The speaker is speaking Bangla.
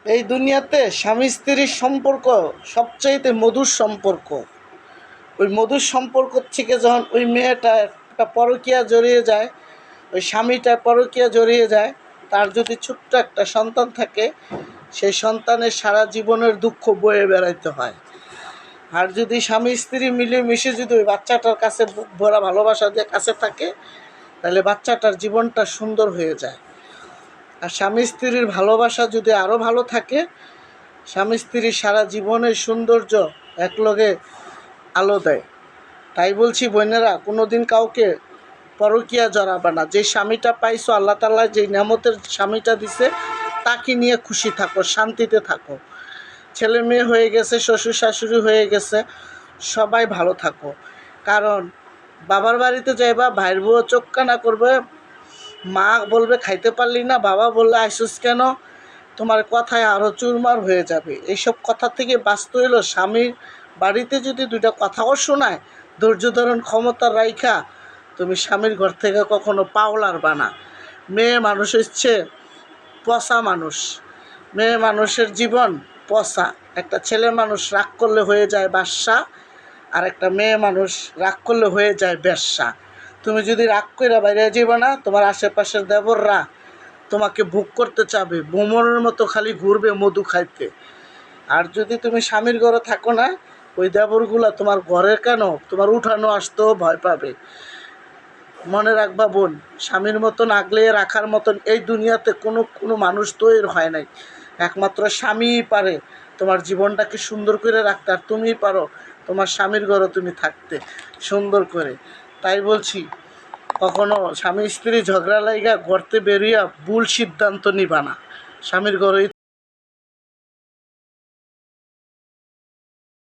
এই দুনিয়াতে স্বামী স্ত্রীর সম্পর্ক সবচাইতে মধুর সম্পর্ক। ওই মধুর সম্পর্ক থেকে যখন ওই মেয়েটা একটা পরকীয়া জড়িয়ে যায়, ওই স্বামীটা পরকীয়া জড়িয়ে যায়, তার যদি ছোট্ট একটা সন্তান থাকে, সেই সন্তানের সারা জীবনের দুঃখ বয়ে বেড়াইতে হয়। আর যদি স্বামী স্ত্রী মিলেমিশে যদি ওই বাচ্চাটার কাছে বুক ভরা ভালোবাসা দিয়ে কাছে থাকে, তাহলে বাচ্চাটার জীবনটা সুন্দর হয়ে যায়। আর স্বামী স্ত্রীর ভালোবাসা যদি আরও ভালো থাকে, স্বামী স্ত্রীর সারা জীবনের সৌন্দর্য একলগে আলো দেয়। তাই বলছি বোনেরা, কোনো দিন কাউকে পরকীয়া জড়াবে না। যে স্বামীটা পাইছো, আল্লাহ তাআলা যেই নেমতের স্বামীটা দিছে, তাকে নিয়ে খুশি থাকো, শান্তিতে থাকো। ছেলে মেয়ে হয়ে গেছে, শ্বশুর শাশুড়ি হয়ে গেছে, সবাই ভালো থাকো। কারণ বাবার বাড়িতে যাইবা, ভাইয়ের বউ চোখ কানা করবে, মা বলবে খাইতে পারলি না, বাবা বললে আইসুস কেন, তোমার কথায় আরও চুরমার হয়ে যাবে। এইসব কথা থেকে বাঁচতে হইল স্বামীর বাড়িতে যদি দুইটা কথাও শোনায়, ধৈর্য ধারণ ক্ষমতা রাইখা তুমি স্বামীর ঘর থেকে কখনো পাওলার বানা। মেয়ে মানুষ হচ্ছে পচা মানুষ, মেয়ে মানুষের জীবন পচা। একটা ছেলে মানুষ রাগ করলে হয়ে যায় বাদশা, আর একটা মেয়ে মানুষ রাগ করলে হয়ে যায় বেশ্যা। তুমি যদি রাগ করে বাইরে যাবে না, তোমার আশেপাশের দেবররা তোমাকে ভোগ করতে চাবে, ভ্রমণের মতো খালি ঘুরবে মধু খাইতে। আর যদি তুমি স্বামীর ঘরে থাকো না, ওই দেবরগুলা তোমার ঘরে কেন, তোমার উঠানো আসতেও ভয় পাবে। মনে রাখবা বোন, স্বামীর মতন আগলে রাখার মতন এই দুনিয়াতে কোনো মানুষ তৈরি হয় নাই। একমাত্র স্বামীই পারে তোমার জীবনটাকে সুন্দর করে রাখতে, আর তুমিই পারো তোমার স্বামীর ঘরে তুমি থাকতে সুন্দর করে। তাই বলছি, কখনো স্বামী স্ত্রী ঝগড়া লাইগা ঘরতে বেরিয়া ভুল সিদ্ধান্ত নিবা না, স্বামীর ঘরেই